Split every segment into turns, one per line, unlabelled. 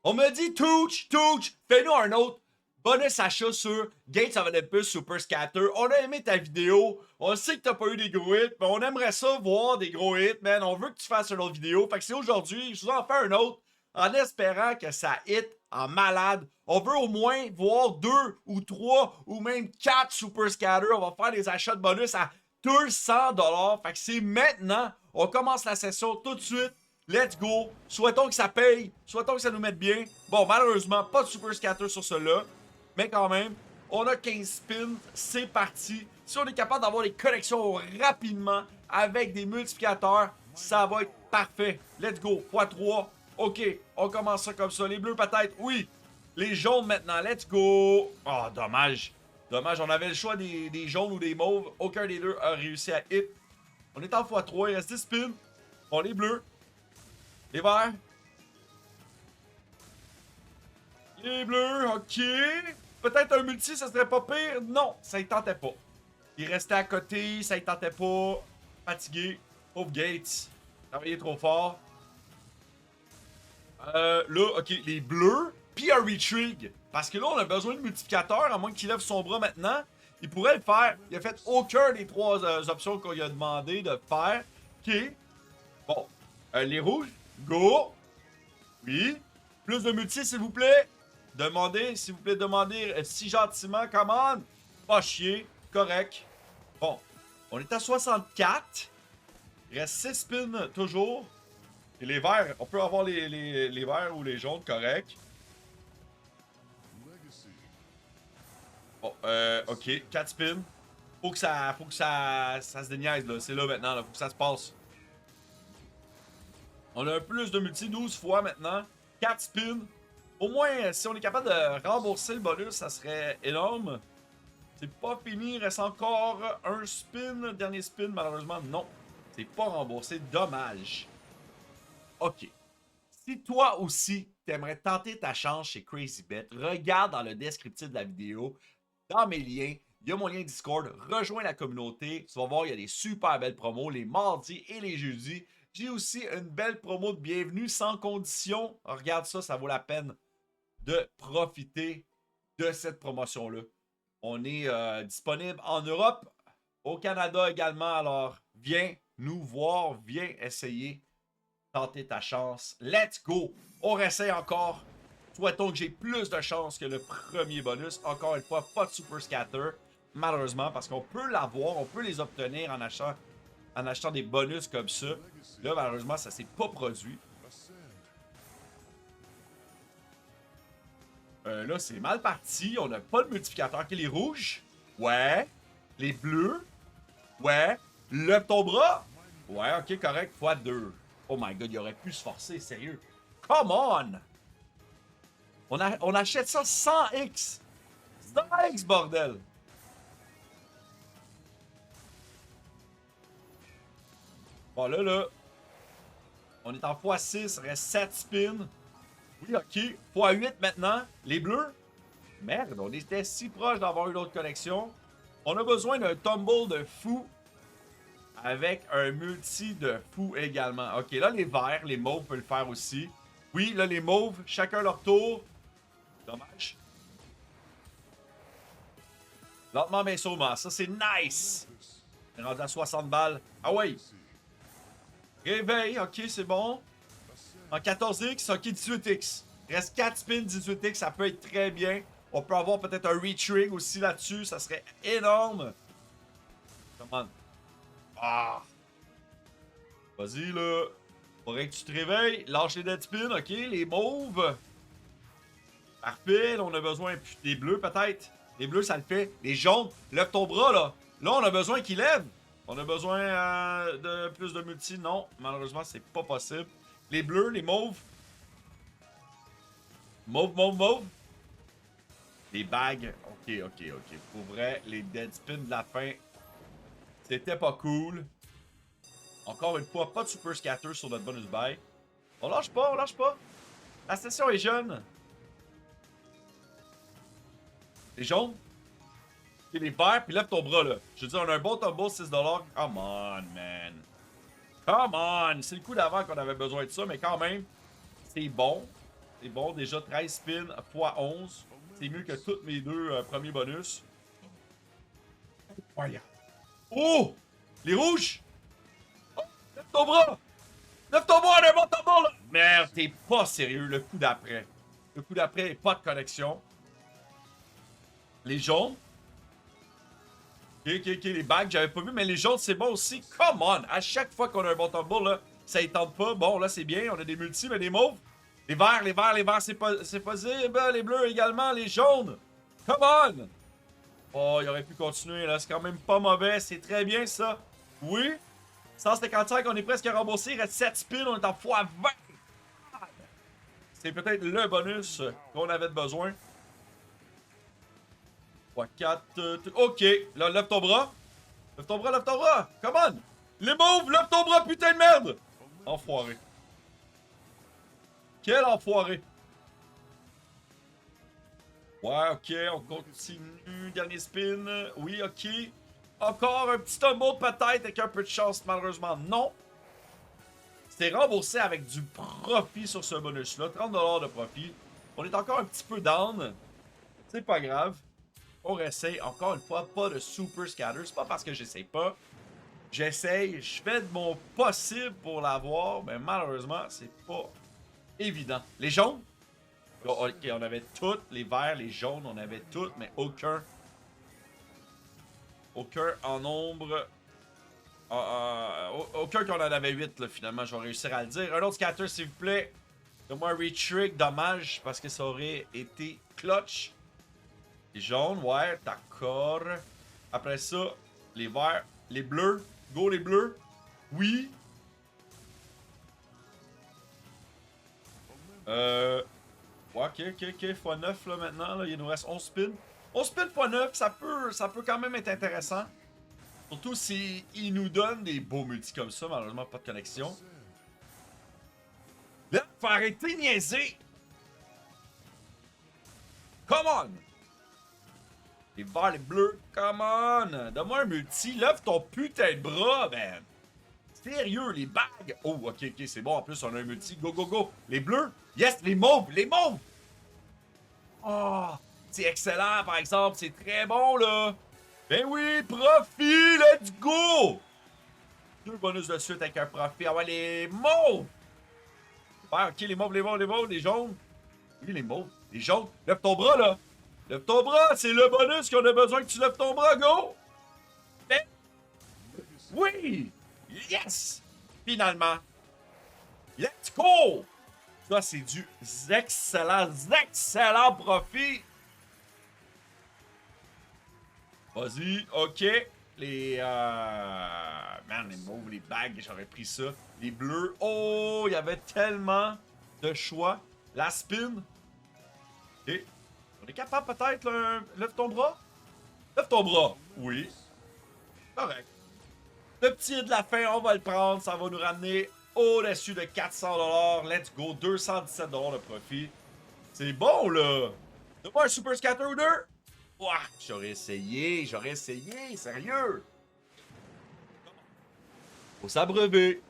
On m'a dit, Touch, fais-nous un autre bonus achat sur Gates of Olympus Super Scatter. On a aimé ta vidéo. On sait que t'as pas eu des gros hits, mais on aimerait ça voir des gros hits, man. On veut que tu fasses une autre vidéo. Fait que c'est aujourd'hui. Je vous en fais un autre en espérant que ça hit en malade. On veut au moins voir 2 ou 3 ou même 4 Super Scatter. On va faire des achats de bonus à 200$. Fait que c'est maintenant. On commence la session tout de suite. Let's go. Souhaitons que ça paye. Souhaitons que ça nous mette bien. Bon, malheureusement, pas de Super Scatter sur cela. Mais quand même, on a 15 spins. C'est parti. Si on est capable d'avoir des connexions rapidement avec des multiplicateurs, ça va être parfait. Let's go. x3. OK. On commence ça comme ça. Les bleus peut-être. Oui. Les jaunes maintenant. Let's go. Oh, dommage. Dommage. On avait le choix des jaunes ou des mauves. Aucun des deux a réussi à hit. On est en x3. Il reste 10 spins. On les bleus. Les verts. Les bleus, ok. Peut-être un multi, ça serait pas pire. Non, ça y tentait pas. Il restait à côté, ça y tentait pas. Fatigué. Pauvre Gates. Travaillé trop fort. Là, ok, les bleus. Puis un retrig. Parce que là, on a besoin de multiplicateur, à moins qu'il lève son bras maintenant. Il pourrait le faire. Il a fait aucun des trois options qu'on lui a demandé de faire. Ok. Bon. Les rouges. Go! Oui. Plus de multi, s'il vous plaît. Demandez, s'il vous plaît, demandez si gentiment. Come on! Pas chier. Correct. Bon. On est à 64. Il reste 6 spins toujours. Et les verts, on peut avoir les verts ou les jaunes, correct. Bon, ok. 4 spins. Faut que ça se déniaise, là. C'est là maintenant, là. Faut que ça se passe. On a un plus de multi 12 fois maintenant. 4 spins. Au moins, si on est capable de rembourser le bonus, ça serait énorme. C'est pas fini. Il reste encore un spin. Dernier spin, malheureusement, non. C'est pas remboursé. Dommage. OK. Si toi aussi, t'aimerais tenter ta chance chez CrazyBet, regarde dans le descriptif de la vidéo. Dans mes liens, il y a mon lien Discord. Rejoins la communauté. Tu vas voir, il y a des super belles promos les mardis et les jeudis. J'ai aussi une belle promo de bienvenue sans condition. Regarde ça, ça vaut la peine de profiter de cette promotion-là. On est disponible en Europe, au Canada également. Alors, viens nous voir, viens essayer, tenter ta chance. Let's go! On réessaye encore. Souhaitons que j'ai plus de chance que le premier bonus. Encore une fois, pas de Super Scatter. Malheureusement, parce qu'on peut l'avoir, on peut les obtenir en achetant des bonus comme ça. Là, malheureusement, ça s'est pas produit. Là, c'est mal parti. On n'a pas de multiplicateur. Ok, les rouges. Ouais. Les bleus. Ouais. Lève ton bras. Ouais, ok, correct. x2. Oh my god, il aurait pu se forcer, sérieux. Come on! On achète ça 100x. 100x, bordel. Bon, là. On est en x6. Reste 7 spins. Oui, ok. x8 maintenant. Les bleus. Merde, on était si proche d'avoir une autre connexion. On a besoin d'un tumble de fou. Avec un multi de fou également. Ok, là, les verts, les mauves peuvent le faire aussi. Oui, là, les mauves, chacun leur tour. Dommage. Lentement, mais sûrement. Ça, c'est nice. On est rendu à 60 balles. Ah ouais. Réveil, ok, c'est bon. En 14x, ok, 18x. Reste 4 spins, 18x, ça peut être très bien. On peut avoir peut-être un retrig aussi là-dessus, ça serait énorme. Come on. Ah. Vas-y, là. Faudrait que tu te réveilles. Lâche les dead spins, ok, les mauves. Parfait, là, on a besoin des bleus peut-être. Les bleus, ça le fait. Les jaunes, lève ton bras, là. Là, on a besoin qu'ils lèvent. On a besoin de plus de multi. Non, malheureusement, c'est pas possible. Les bleus, les mauves. Mauve. Les bagues. Ok. Pour vrai, les dead spins de la fin, c'était pas cool. Encore une fois, pas de super scatter sur notre bonus buy. On lâche pas. La session est jeune. Les jaunes. Et les verts, puis lève ton bras, là. Je veux dire, on a un bon tumble, 6$. Come on, man. Come on! C'est le coup d'avant qu'on avait besoin de ça, mais quand même, c'est bon. C'est bon, déjà 13 spins x 11. C'est mieux que tous mes deux premiers bonus. Regarde. Oh! Les rouges! Oh! Lève ton bras! Lève ton bras, on a un bon tambour, là! Merde, t'es pas sérieux, le coup d'après. Le coup d'après, pas de connexion. Les jaunes. Ok, les bagues, j'avais pas vu, mais les jaunes, c'est bon aussi. Come on! À chaque fois qu'on a un bon tambour, là, ça y tente pas. Bon, là, c'est bien, on a des multis, mais des mauves. Les verts, c'est possible. Les bleus également, les jaunes. Come on! Oh, il aurait pu continuer, là. C'est quand même pas mauvais. C'est très bien, ça. Oui. 155, on est presque remboursé. Il reste 7 spins, on est en x20. C'est peut-être le bonus qu'on avait besoin. x4. Ok. Là, lève ton bras. Lève ton bras, lève ton bras. Come on. Les mauves, lève ton bras, putain de merde. Enfoiré. Quel enfoiré. Ouais, ok, on continue. Dernier spin. Oui, ok. Encore un petit tumble peut-être avec un peu de chance. Malheureusement, non. C'était remboursé avec du profit sur ce bonus-là. 30$ de profit. On est encore un petit peu down. C'est pas grave. On réessaye. Encore une fois, pas de super scatter. C'est pas parce que j'essaye pas. J'essaye. Je fais de mon possible pour l'avoir. Mais malheureusement, c'est pas évident. Les jaunes? Ok, on avait toutes. Les verts, les jaunes, on avait toutes. Mais aucun. Aucun en nombre. Aucun qu'on en avait 8, là, finalement, je vais réussir à le dire. Un autre scatter, s'il vous plaît. Donne-moi un retrick, dommage, parce que ça aurait été clutch. Les jaunes, ouais, d'accord. Après ça, les verts, les bleus. Go, les bleus. Oui. Ouais, ok, x9 là maintenant, là, il nous reste 11 spins. 11 spins x9, ça peut quand même être intéressant. Surtout s'il nous donne des beaux multis comme ça, malheureusement pas de connexion. Là, faut arrêter de niaiser! Come on! Les verts, les bleus, come on! Donne-moi un multi, lève ton putain de bras, man! Sérieux, les bagues! Oh, ok, c'est bon, en plus on a un multi, go, go, go! Les bleus! Yes, les mauves, les mauves! Oh! C'est excellent, par exemple, c'est très bon, là! Ben oui, profit, let's go! 2 bonus de suite avec un profit. Ah ouais, les mauves! Ouais, ok, les mauves, les jaunes. Oui, les mauves, les jaunes. Lève ton bras, là! Lève ton bras, c'est le bonus qu'on a besoin que tu lèves ton bras, go! Ben, oui! Yes! Finalement. Let's go! Ça, c'est du excellent profit. Vas-y, ok. Les man, les mauves, les bagues, j'aurais pris ça. Les bleus. Oh, il y avait tellement de choix. La spin. Ok. On est capable peut-être, là. Lève ton bras. Lève ton bras. Oui. Correct. Le petit de la fin, on va le prendre. Ça va nous ramener au-dessus de 400$. Let's go. 217$ de profit. C'est bon, là. Donne-moi un super scatter ou deux. Ouah, j'aurais essayé, sérieux. Faut s'abreuver.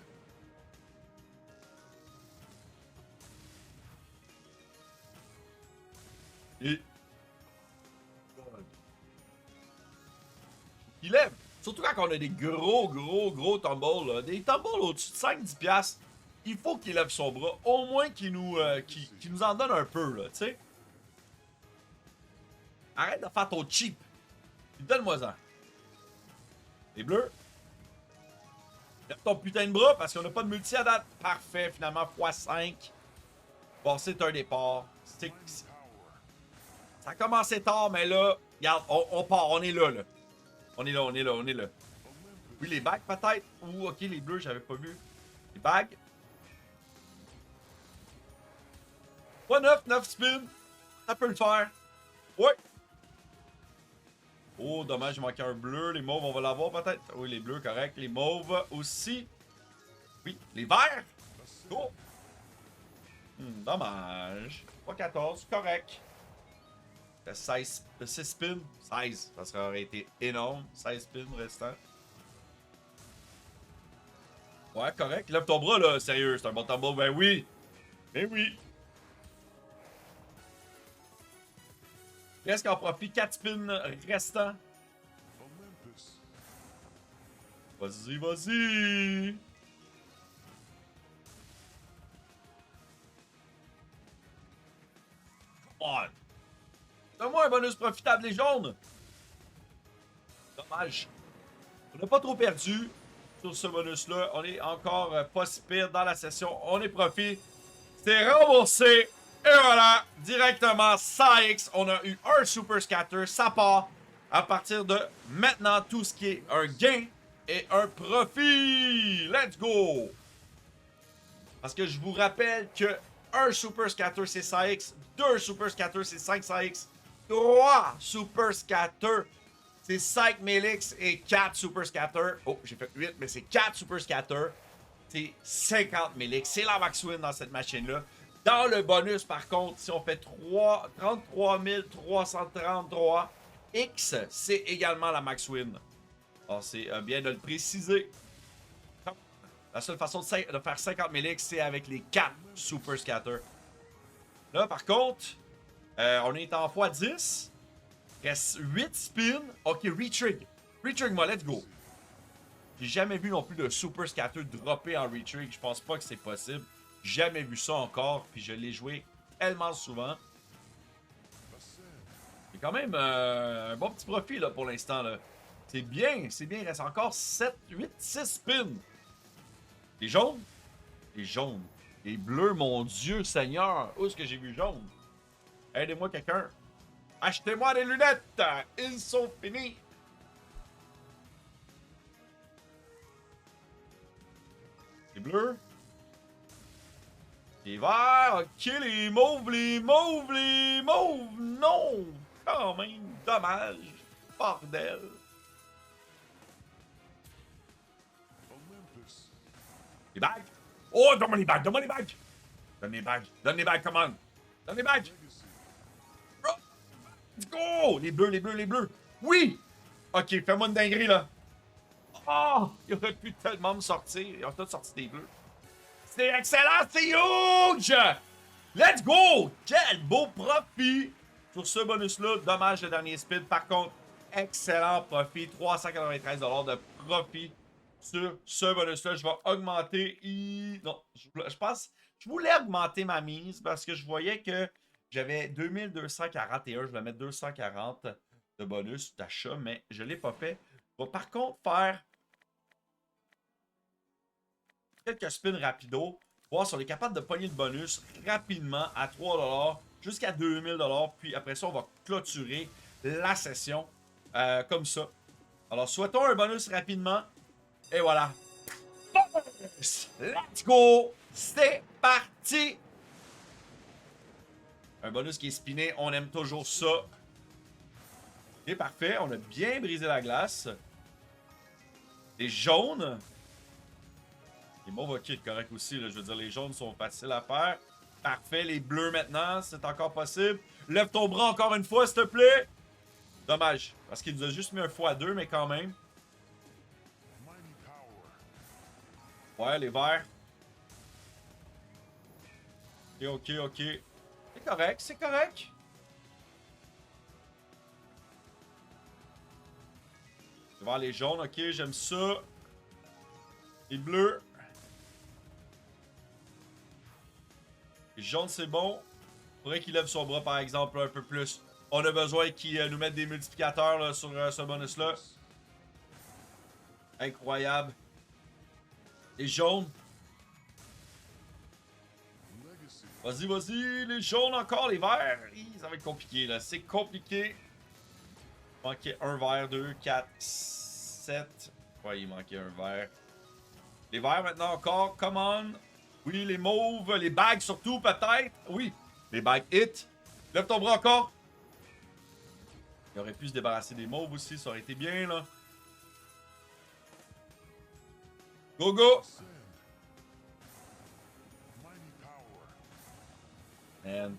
Et... il lève. Surtout quand on a des gros tumbles, là. Des tumbles au-dessus de 5-10$. Il faut qu'il lève son bras. Au moins qu'il nous en donne un peu, là, tu sais. Arrête de faire ton cheap. Donne-moi-en. Les bleus. Lève ton putain de bras parce qu'on n'a pas de multi à date. Parfait, finalement, x5. Bon, c'est un départ. Ça a commencé tard, mais là, regarde, on part, on est là, là. On est là. Oui, les bagues, peut-être. Ou, ok, les bleus, j'avais pas vu. Les bagues. 9 spins. Ça peut le faire. Ouais. Oh, dommage, il manquait un bleu. Les mauves, on va l'avoir peut-être. Oui, les bleus, correct. Les mauves aussi. Oui, les verts. Go. Dommage. Pas 14, correct. 6 spins. 16, ça aurait été énorme. 16 spins restants. Ouais, correct. Lève ton bras, là. Sérieux, c'est un bon tambour. Ben oui. Ben oui. Presque en profit. 4 spins restants. Vas-y, vas-y. Oh. Donne-moi un bonus profitable, les jaunes. Dommage. On n'a pas trop perdu sur ce bonus-là. On est encore pas si pire dans la session. On est profit. C'est remboursé. Et voilà, directement 100x. On a eu un Super Scatter. Ça part. À partir de maintenant, tout ce qui est un gain et un profit. Let's go! Parce que je vous rappelle que un Super Scatter, c'est 100x. 2 Super Scatter, c'est 500x. 3 Super Scatter, c'est 5000x. Et 4 Super Scatter. Oh, j'ai fait 8, mais c'est 4 Super Scatter. C'est 50 000x. C'est la max win dans cette machine-là. Dans le bonus, par contre, si on fait 33 333 X, c'est également la max win. Alors, c'est bien de le préciser. La seule façon de faire 50 000 X, c'est avec les 4 Super Scatter. Là, par contre, on est en x10. Reste 8 spins. Ok, retrig. Retrig-moi, let's go. J'ai jamais vu non plus de Super Scatter dropper en retrig. Je pense pas que c'est possible. Jamais vu ça encore. Puis je l'ai joué tellement souvent. C'est quand même un bon petit profit là, pour l'instant. C'est bien, c'est bien. Il reste encore 7, 8, 6 spins. Les jaunes? Les jaunes. Les bleus, mon Dieu Seigneur. Où est-ce que j'ai vu jaune? Aidez-moi quelqu'un. Achetez-moi des lunettes. Ils sont finis. Les bleus. Les verts. Ok, les mauves, les mauves, les mauves. Non. Quand même. Dommage. Bordel. Les bagues. Oh, donne-moi les bagues. Donne-moi les bagues. Donne les bagues. Donne les bagues, come on. Donne les bagues. Oh, let's go. Les bleus, les bleus, les bleus. Oui. Ok, fais-moi une dinguerie, là. Oh, il aurait pu tellement me sortir. Ils ont tous sorti des bleus. C'est excellent, c'est huge! Let's go! Quel beau profit sur ce bonus-là. Dommage le dernier speed. Par contre, excellent profit. 393 $ de profit sur ce bonus-là. Je vais augmenter. Non, je pense. Je voulais augmenter ma mise parce que je voyais que j'avais 2241. Je vais mettre 240 de bonus d'achat, mais je ne l'ai pas fait. Je vais par contre faire quelques spins rapido, voir si on est capable de pogner le bonus rapidement à 3 $ jusqu'à 2000 $. Puis après ça, on va clôturer la session comme ça. Alors, souhaitons un bonus rapidement. Et voilà. Let's go! C'est parti! Un bonus qui est spiné, on aime toujours ça. Ok, parfait. On a bien brisé la glace. Les jaunes. Les mauves, ok, correct aussi. Là. Je veux dire, les jaunes sont faciles à faire. Parfait. Les bleus maintenant, c'est encore possible. Lève ton bras encore une fois, s'il te plaît. Dommage. Parce qu'il nous a juste mis un x2, mais quand même. Ouais, les verts. Ok, ok, ok. C'est correct, c'est correct. Je vais voir les jaunes, ok, j'aime ça. Les bleus. Les jaunes, c'est bon. Faudrait qu'il lève son bras, par exemple, un peu plus. On a besoin qu'il nous mette des multiplicateurs là, sur ce bonus-là. Incroyable. Les jaunes. Vas-y, vas-y. Les jaunes encore, les verts. Ça va être compliqué, là. C'est compliqué. Il manquait un vert, 2, 4, 7. Ouais, il manquait un vert. Les verts maintenant encore. Come on. Oui, les mauves. Les bagues surtout, peut-être. Oui. Les bagues hit. Lève ton bras encore. Il aurait pu se débarrasser des mauves aussi. Ça aurait été bien, là. Go, go. Man.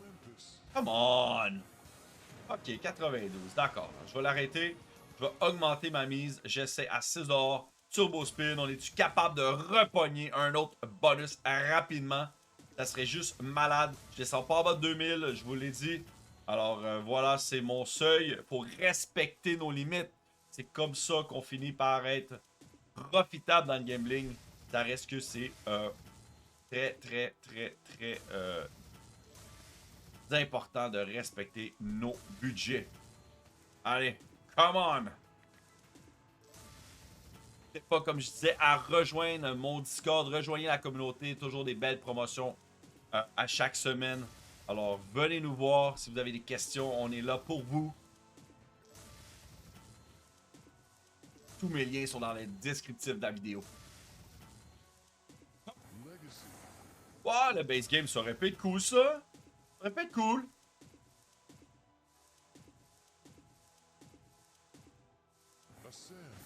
Come on. Ok, 92. D'accord. Je vais l'arrêter. Je vais augmenter ma mise. J'essaie à 6 $. Turbo spin. On est-tu capable de repogner un autre bonus rapidement? Ça serait juste malade. Je descends pas en bas de 2000. Je vous l'ai dit. Alors voilà, c'est mon seuil. Faut respecter nos limites. C'est comme ça qu'on finit par être profitable dans le gambling. Ça reste que c'est très important de respecter nos budgets. Allez, come on! C'est pas comme je disais à rejoindre mon Discord, rejoignez la communauté, toujours des belles promotions à chaque semaine. Alors venez nous voir si vous avez des questions, on est là pour vous. Tous mes liens sont dans le descriptif de la vidéo. Wow, le base game, ça aurait pu être cool ça. Ça aurait pu être cool.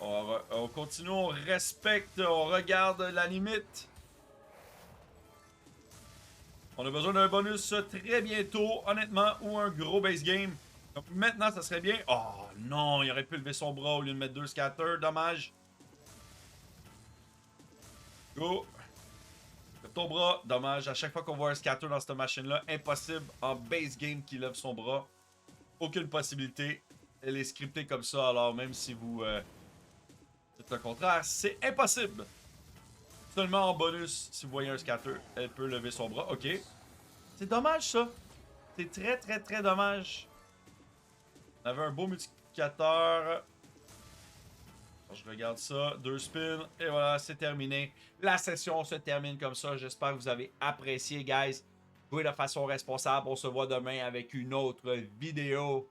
On continue, on respecte, on regarde la limite. On a besoin d'un bonus très bientôt, honnêtement, ou un gros base game. Donc maintenant, ça serait bien. Oh non, il aurait pu lever son bras au lieu de mettre 2 scatters, dommage. Go. Lève ton bras, dommage. À chaque fois qu'on voit un scatter dans cette machine-là, impossible en base game qu'il lève son bras. Aucune possibilité. Elle est scriptée comme ça, alors même si vous dites le contraire, c'est impossible. Seulement en bonus, si vous voyez un scatter, elle peut lever son bras. Ok. C'est dommage ça. C'est très dommage. On avait un beau multiplicateur. Je regarde ça. 2 spins. Et voilà, c'est terminé. La session se termine comme ça. J'espère que vous avez apprécié, guys. Jouez de façon responsable. On se voit demain avec une autre vidéo.